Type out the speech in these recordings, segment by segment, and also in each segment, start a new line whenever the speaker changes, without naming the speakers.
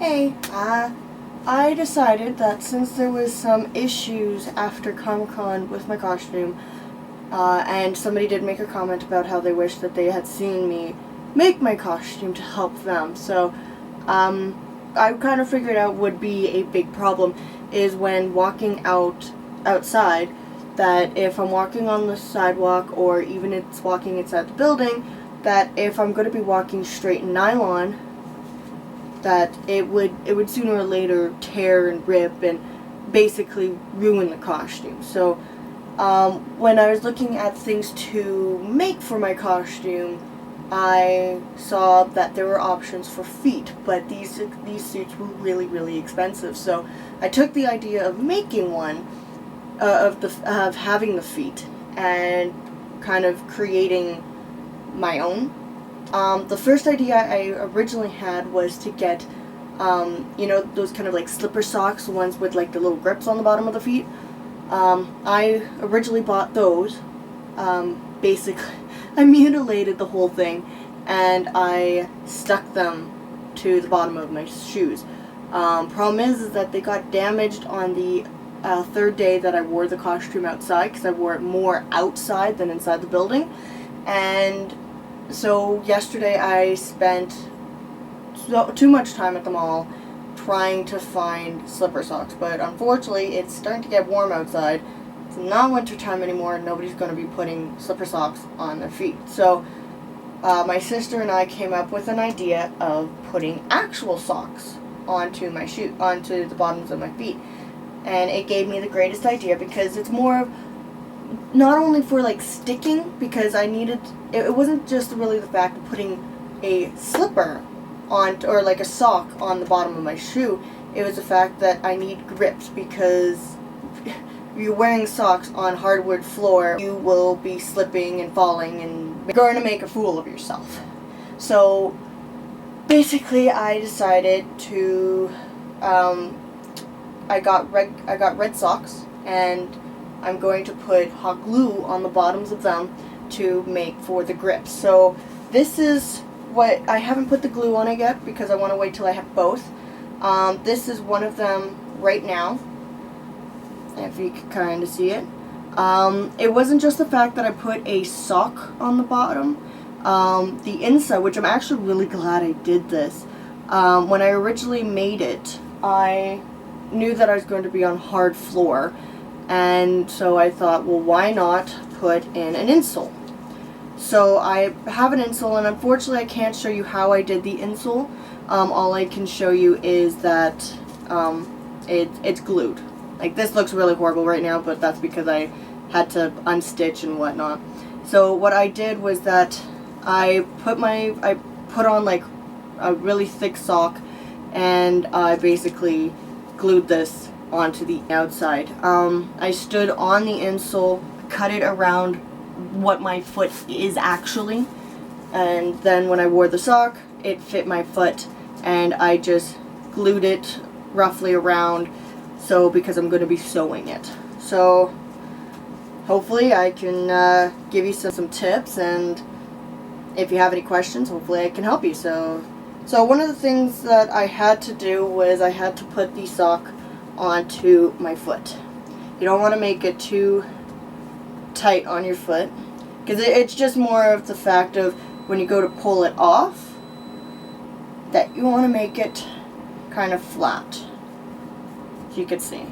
Hey, I decided that since there was some issues after Comic-Con with my costume, and somebody did make a comment about how they wish that they had seen me make my costume to help them, so I kind of figured out would be a big problem is when walking outside, that if I'm walking on the sidewalk or even it's walking inside the building, that if I'm going to be walking straight in nylon, that it would sooner or later tear and rip and basically ruin the costume. So when I was looking at things to make for my costume, I saw that there were options for feet, but these suits were really expensive. So I took the idea of making one of having the feet and kind of creating my own. The first idea I originally had was to get, you know, those kind of like slipper socks, the ones with like the little grips on the bottom of the feet. I originally bought those. Basically, I mutilated the whole thing and I stuck them to the bottom of my shoes. Problem is that they got damaged on the third day that I wore the costume outside, because I wore it more outside than inside the building. And so yesterday I spent too much time at the mall trying to find slipper socks, but unfortunately it's starting to get warm outside. It's not winter time anymore and nobody's going to be putting slipper socks on their feet. So my sister and I came up with an idea of putting actual socks onto the bottoms of my feet. And it gave me the greatest idea because it's more of not only for like sticking, because I needed, it wasn't just really the fact of putting a slipper on or like a sock on the bottom of my shoe. It was the fact that I need grips, because you're wearing socks on hardwood floor, you will be slipping and falling and you're going to make a fool of yourself. So basically I decided to I got red socks, and I'm going to put hot glue on the bottoms of them to make for the grips. So this is what, I haven't put the glue on it yet because I want to wait till I have both. This is one of them right now, if you can kind of see it. It wasn't just the fact that I put a sock on the bottom. The inside, which I'm actually really glad I did this. When I originally made it, I knew that I was going to be on hard floor, and so I thought, well, why not put in an insole? So I have an insole, and unfortunately I can't show you how I did the insole. All I can show you is that it's glued. Like, this looks really horrible right now, but that's because I had to unstitch and whatnot. So what I did was that I put on like a really thick sock, and I basically glued this onto the outside. I stood on the insole, cut it around what my foot is actually, and then when I wore the sock, it fit my foot, and I just glued it roughly around, so because I'm going to be sewing it. So hopefully I can give you some tips, and if you have any questions, hopefully I can help you. So one of the things that I had to do was I had to put the sock onto my foot. You don't want to make it too tight on your foot, because it's just more of the fact of when you go to pull it off, that you want to make it kind of flat, as you can see.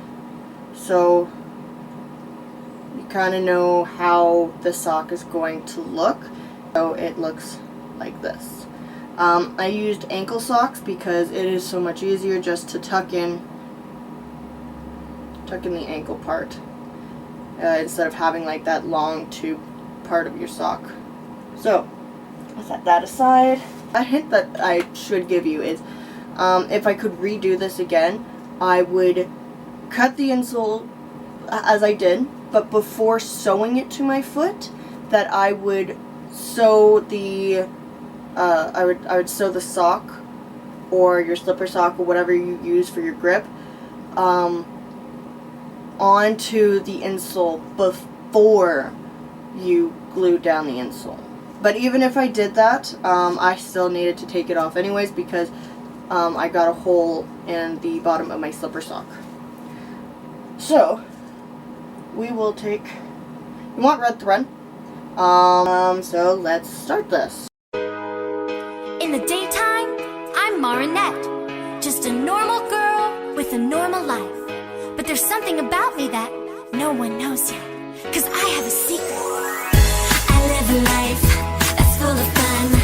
So you kind of know how the sock is going to look. So it looks like this. I used ankle socks because it is so much easier just to tuck in the ankle part instead of having like that long tube part of your sock. So I'll set that aside. A hint that I should give you is if I could redo this again, I would cut the insole as I did, but before sewing it to my foot, that I would sew the I would sew the sock or your slipper sock or whatever you use for your grip onto the insole before you glue down the insole. But even if I did that, I still needed to take it off anyways, because I got a hole in the bottom of my slipper sock. So, we will take, you want red thread? So let's start this.
In the daytime, I'm Marinette, just a normal girl with a normal life. But there's something about me that no one knows yet, 'cause I have a secret. I live a life that's full of fun.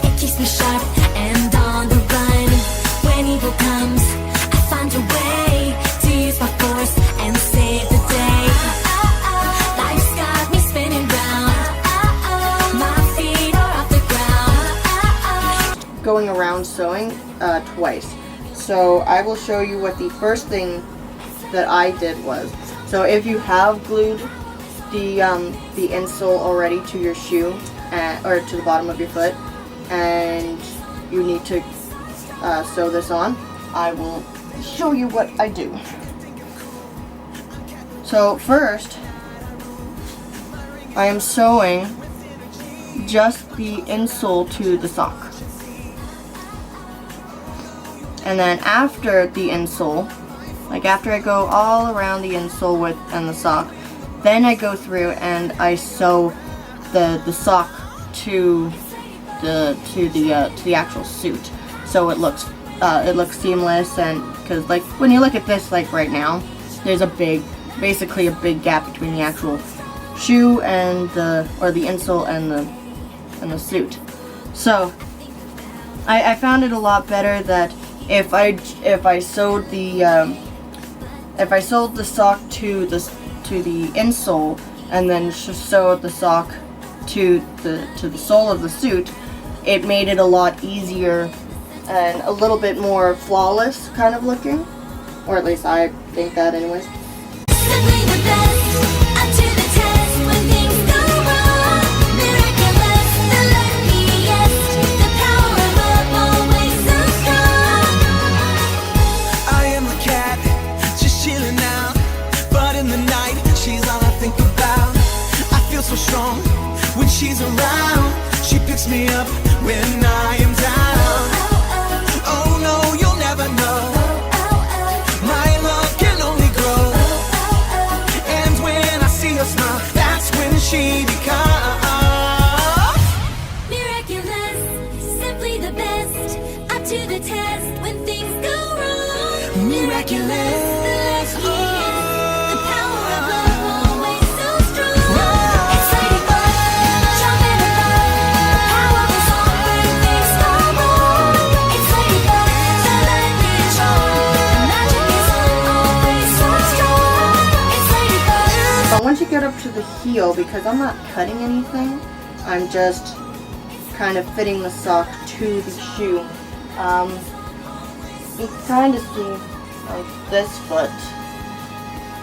It keeps me sharp and on the run. When evil comes, I find a way to use my force and save the day. Life's got me spinning round. My feet are off the ground.
Going around sewing twice. So I will show you what the first thing that I did was. So if you have glued the insole already to your shoe or to the bottom of your foot, and you need to sew this on, I will show you what I do. So first, I am sewing just the insole to the sock. And then after the insole, like after I go all around the insole and the sock, then I go through and I sew the sock to the actual suit, so it looks seamless. And because like when you look at this, like right now, there's basically a big gap between the actual shoe and the insole and the suit. So I found it a lot better that if I sewed the sock to the insole and then sewed the sock to the sole of the suit, it made it a lot easier and a little bit more flawless kind of looking, or at least I think that anyways.
Simply the best, up to the test when things go wrong. Miraculous, the luckiest, the power of love always so strong.
I am the cat, just chilling out, but in the night, she's all I think about. I feel so strong when she's around. She picks me up when I am down. Oh no, you'll never know. My love can only grow. And when I see her smile, that's when she becomes
Miraculous, simply the best, up to the test when things go wrong.
miraculous.
The power of love always so strong. It's Ladybug, jumping above. The power of song when things go wrong. It's Ladybug, the dupain-chang. The magic is always so strong. It's Ladybug.
But once you get up to the heel, because I'm not cutting anything, I'm just kind of fitting the sock to the shoe. You can kind of see like this foot,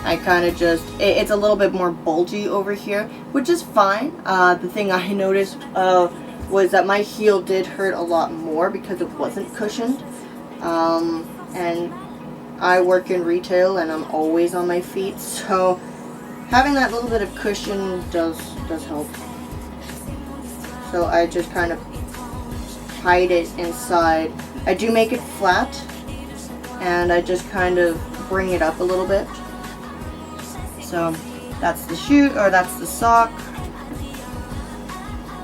I kind of just, it's a little bit more bulgy over here, which is fine. The thing I noticed was that my heel did hurt a lot more because it wasn't cushioned. And I work in retail and I'm always on my feet, so having that little bit of cushion does help. So I just kind of hide it inside. I do make it flat, and I just kind of bring it up a little bit. So that's the shoe, or that's the sock.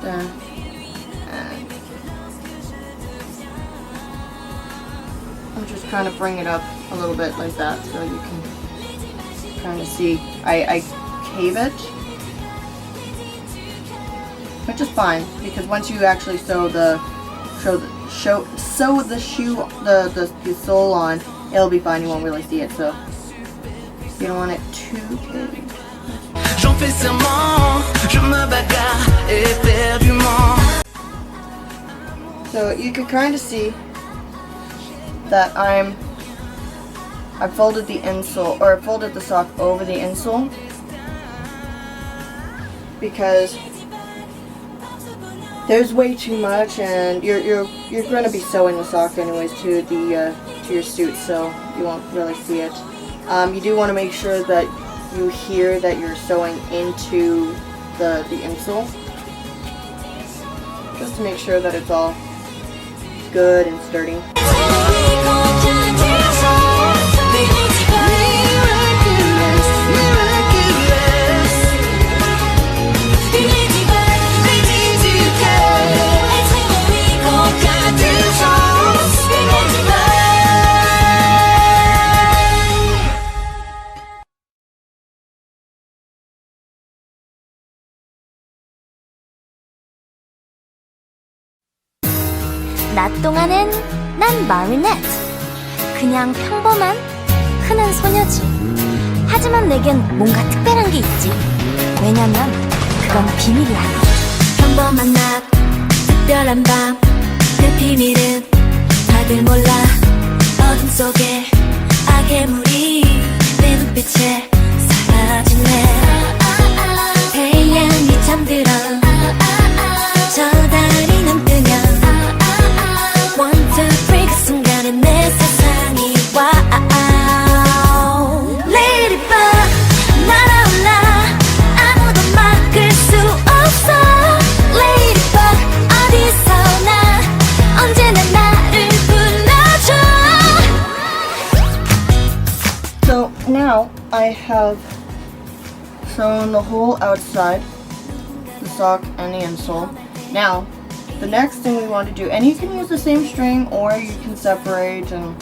There. And I'll just kind of bring it up a little bit like that, so you can kind of see. I cave it, which is fine, because once you actually sew the sole on, it'll be fine. You won't really see it, so you don't want it too big.
J'en fais serment, je me bagarre éperdument.
So you can kind of see that I folded the insole, or folded the sock over the insole, because there's way too much, and you're going to be sewing the sock anyways to your suit, so you won't really see it. You do want to make sure that you hear that you're sewing into the insole, just to make sure that it's all good and sturdy.
낮 동안은 난 마리넷. 그냥 평범한 흔한 소녀지. 하지만 내겐 뭔가 특별한 게 있지. 왜냐면 그건 비밀이야. 평범한 낮, 특별한 밤, 그 비밀은 다들 몰라. 어둠 속에 악의 물이 내 눈빛에 사라지네. 태양이 잠들어 저 달이 남뜨면 One, two, three 그 순간에 내 세상이 와. Ladybug 날아올라 아무도 막을 수 없어. Ladybug 어디서나 언제나 나를 불러줘.
So now I have sewn the whole outside, the sock and the insole. Now the next thing we want to do, and you can use the same string or you can separate and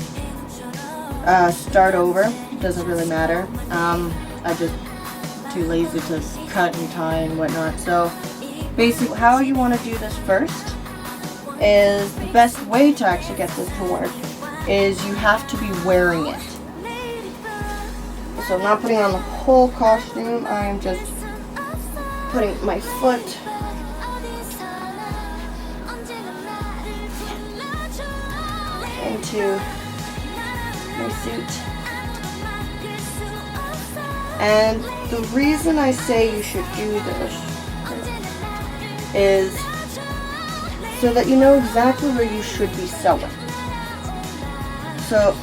start over. It doesn't really matter. I'm just too lazy to cut and tie and whatnot. So basically how you want to do this first is the best way to actually get this to work is you have to be wearing it. So I'm not putting on the whole costume, I'm just putting my foot into my suit. And the reason I say you should do this is so that you know exactly where you should be sewing. So,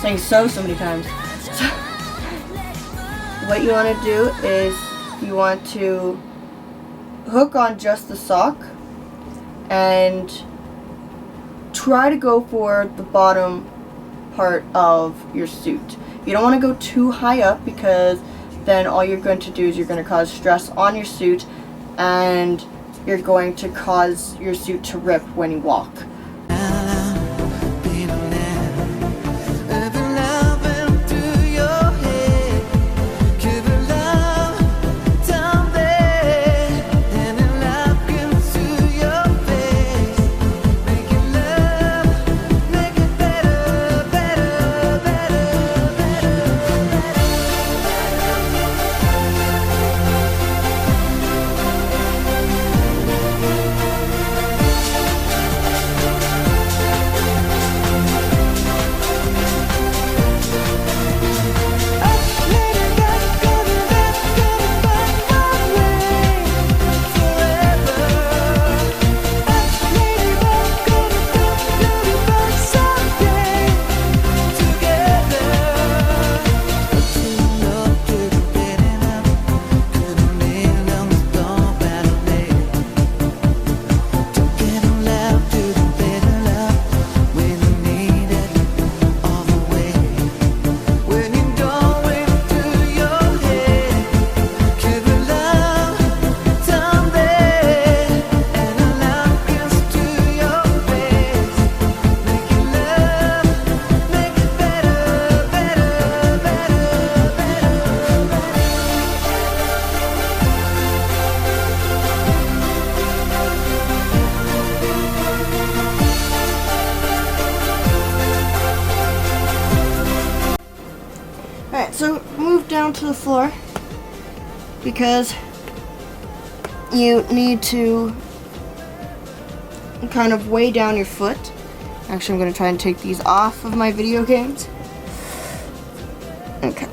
saying so many times. So, what you want to do is you want to hook on just the sock and try to go for the bottom part of your suit. You don't want to go too high up because then all you're going to do is you're going to cause stress on your suit and you're going to cause your suit to rip when you walk. Alright, so move down to the floor because you need to kind of weigh down your foot. Actually, I'm going to try and take these off of my video games. Okay.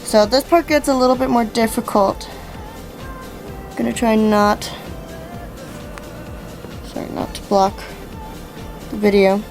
So this part gets a little bit more difficult. I'm going to try not to block the video.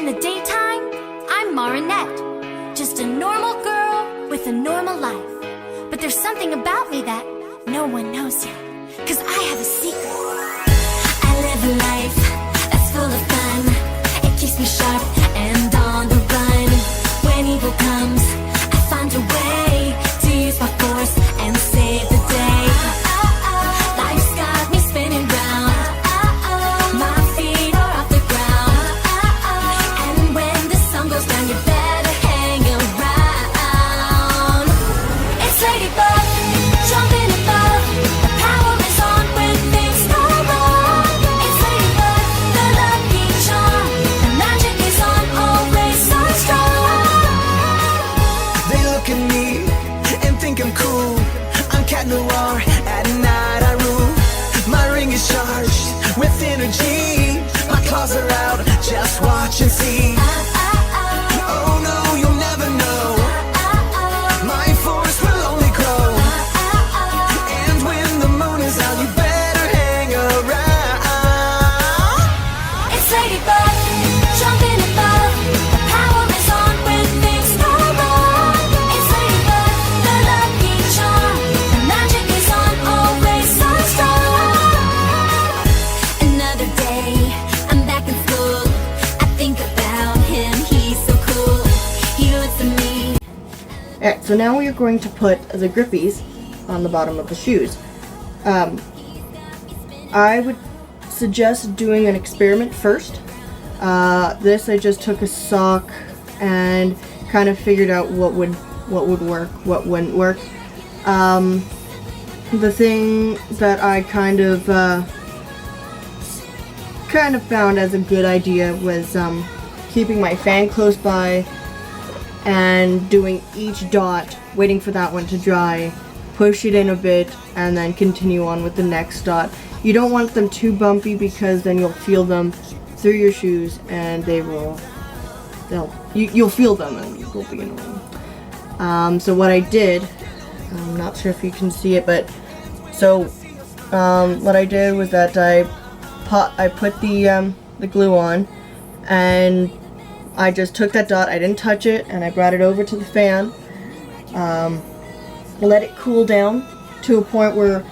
the daytime, I'm Marinette, just a normal girl with a normal life. But there's something about me that no one knows yet, 'cause I have a secret. I live a life that's full of fun. It keeps me sharp and on the run. When evil comes, I find a way to use my force and save the day. Life's got me spinning round. My feet are off the ground. And when the sun goes down, you better hang around. It's Ladybug, jumping above. The power is on when things go wrong. It's Ladybug, the lucky charm. The magic is on, always so strong.
They look at me and think I'm cool. I'm Cat Noir, at night I rule. My ring is charged with energy. My claws are out, just watch and see. Oh no, you'll never know. My force will only grow. And when the moon is out, you better hang around.
It's Ladybug, jumping above. The power is on when things go wrong. It's Ladybug, the lucky charm. The magic is on, always so strong. Another day, I'm back in school. I think about him, he's so cool. He looks at me.
Alright, so now we are going to put the grippies on the bottom of the shoes. I would suggest doing an experiment first. This I just took a sock and kind of figured out what would work, what wouldn't work. The thing that I kind of found as a good idea was keeping my fan close by and doing each dot, waiting for that one to dry, push it in a bit, and then continue on with the next dot. You don't want them too bumpy because then you'll feel them through your shoes and you'll feel them and it will be annoying. So what I did, I'm not sure if you can see it, but what I did was that I put the glue on, and I just took that dot, I didn't touch it, and I brought it over to the fan, let it cool down to a point where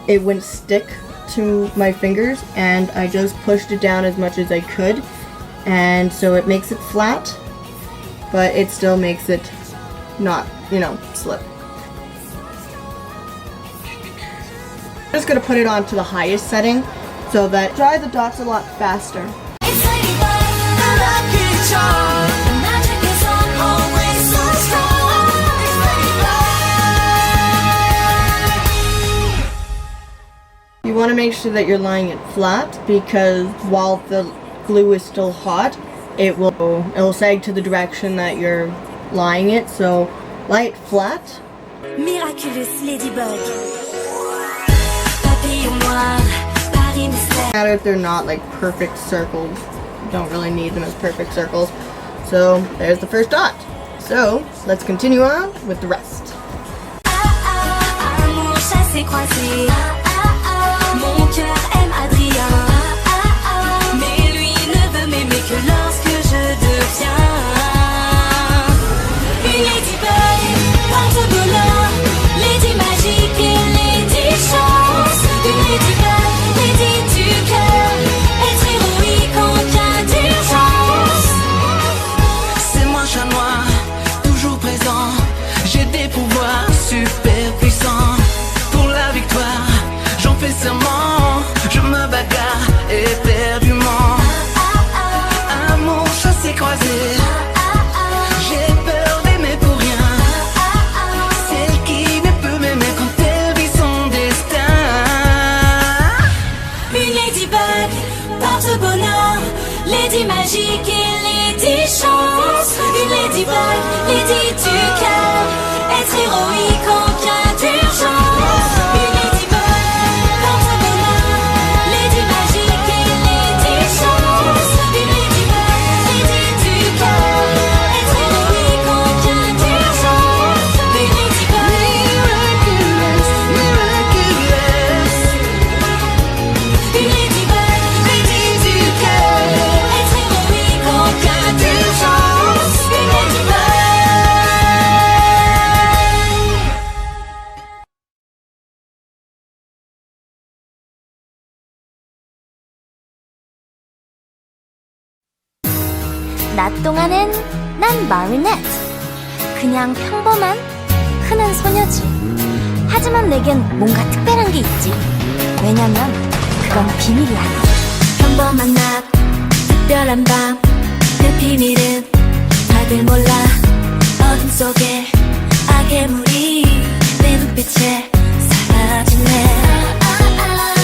it wouldn't stick to my fingers, and I just pushed it down as much as I could, and so it makes it flat, but it still makes it not, slip. I'm just going to put it on to the highest setting so that dry the dots a lot faster.
It's Ladybug, the lucky charm. The magic is on, always so strong. It's Ladybug.
You want to make sure that you're lying it flat, because while the glue is still hot, it will sag to the direction that you're lying it, so lie it flat.
Miraculous Ladybug. Papillon noir, Paris mystère.
No matter if they're not like perfect circles, you don't really need them as perfect circles. So there's the first dot. So let's continue on with the rest.
Amour chassé croisé. Mon cœur aime Adrien. Mais lui ne veut m'aimer que lorsque je deviens une ladybug, porte bonheur, lady magique et lady chance. Une ladybug, lady du cœur, être héroïque en cas d'urgence.
C'est moi, chat noir, toujours présent. J'ai des pouvoirs super puissants. Pour la victoire, j'en fais serment. Je me bagarre éperdument. Amour chassé croisé. J'ai peur d'aimer pour rien. Celle qui ne peut m'aimer quand elle vit son destin.
Une ladybug, porte bonheur, lady magique et lady chance. Une ladybug, lady du cœur, être héroïque en cas d'urgence. Une ladybug, porte bonheur, lady magique et lady chance. Une ladybug, lady du cœur, être héroïque en cas d'urgence. Une ladybug,
Miraculous, miraculous.
une ladybug, lady du cœur, être héroïque en cas d'urgence. 낮 동안엔 난 마리넷. 그냥 평범한 흔한 소녀지. 하지만 내겐 뭔가 특별한 게 있지. 왜냐면 그건 비밀이야. 평범한 낮, 특별한 밤, 그 비밀은 다들 몰라. 어둠 속에 악의 물이 내 눈빛에 사라지네.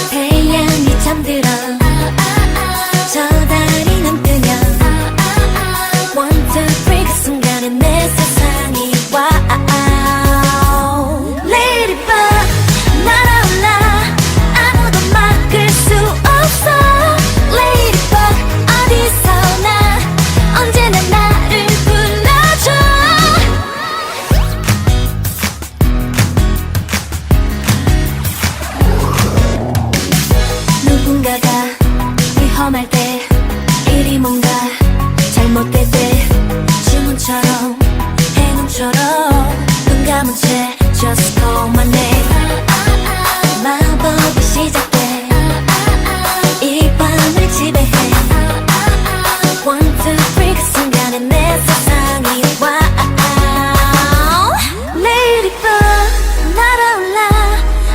태양이 잠들어 저 달이 남뜨면 One, two, three 그 순간에 내 세상이 와. Ladybug 날아올라 아무도 막을 수 없어. Ladybug 어디서나 언제나 나를 불러줘. 누군가가 위험할 때 일이 뭔가 잘못될 때 주문처럼 행운처럼 눈 감은 채 Just call my name. 마법이 시작돼 이 밤을 지배해. One, two, three 그 순간에 내 세상이 와. Ladybug 날아올라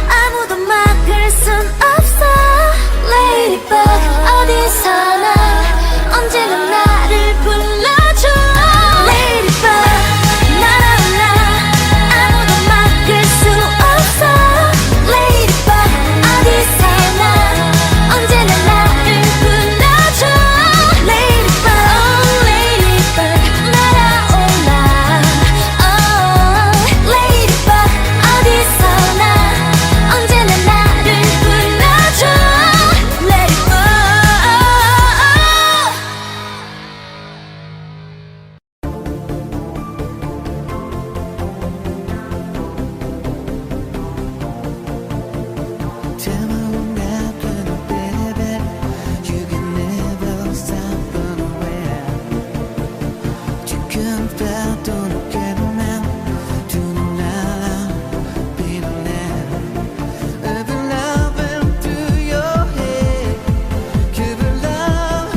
아무도 막을 순 없어. Ladybug 어디서나 언제나 나를 불러줘. Ladybug 날아올라 아무도 막을 수 없어. Ladybug 어디서나 언제나 나를 불러줘. Ladybug oh Ladybug 날아올라. Oh Ladybug 어디서나 언제나 나를 불러줘. Ladybug.
Tell me what happened, baby. You can never stop unaware. 지금 봐도 느껴도 난 두눈 날아 빛내. Every love went through your head. Give it love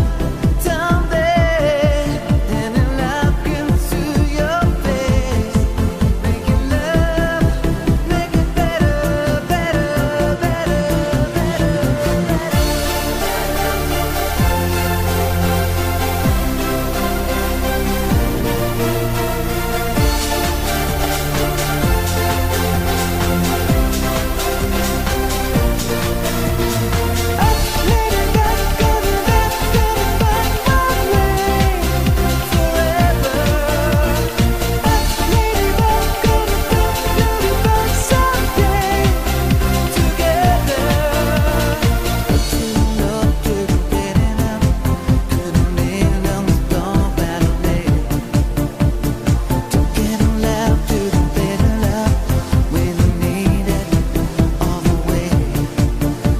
down there. And it love into your face. Make it love, make it better, better, better, better.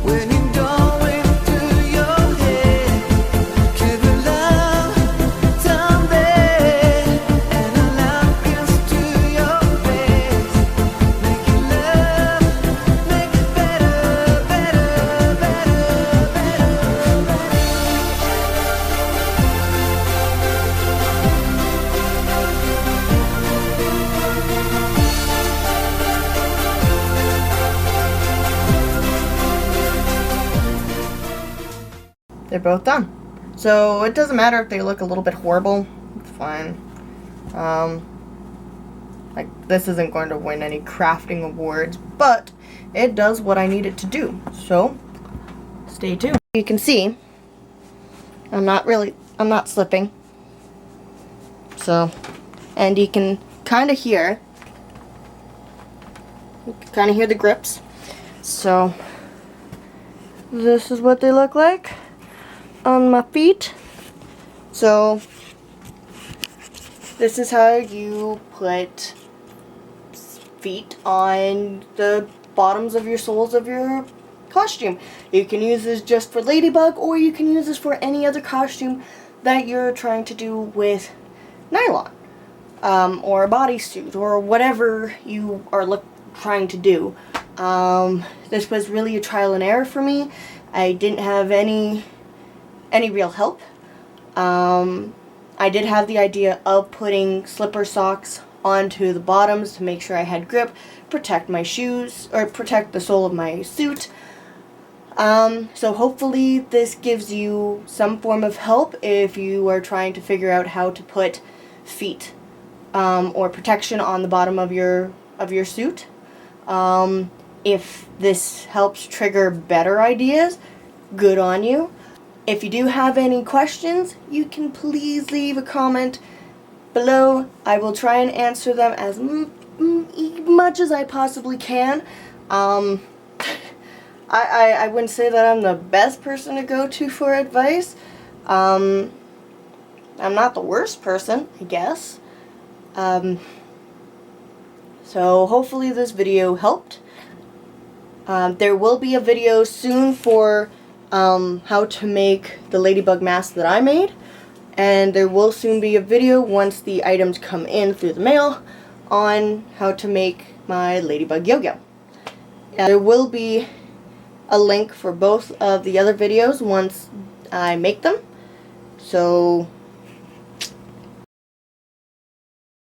When you don't wait through your head, give it love down there, and a love gets to your face. Make it love, make it better, better, better, better.
They're both done. So it doesn't matter if they look a little bit horrible. It's fine. Like, this isn't going to win any crafting awards, but it does what I need it to do. So stay tuned. You can see I'm not slipping. So, and you can kind of hear the grips. So this is what they look like on my feet. So this is how you put feet on the bottoms of your soles of your costume. You can use this just for Ladybug, or you can use this for any other costume that you're trying to do with nylon, or a bodysuit, or whatever you are trying to do. This was really a trial and error for me. I didn't have any real help. I did have the idea of putting slipper socks onto the bottoms to make sure I had grip, protect my shoes, or protect the sole of my suit. So hopefully this gives you some form of help if you are trying to figure out how to put feet or protection on the bottom of your suit. If this helps trigger better ideas, good on you. If you do have any questions, you can please leave a comment below. I will try and answer them as much as I possibly can. I wouldn't say that I'm the best person to go to for advice. I'm not the worst person, I guess. So hopefully this video helped. There will be a video soon for how to make the ladybug mask that I made. And there will soon be a video once the items come in through the mail on how to make my ladybug yo-yo. There will be a link for both of the other videos once I make them. So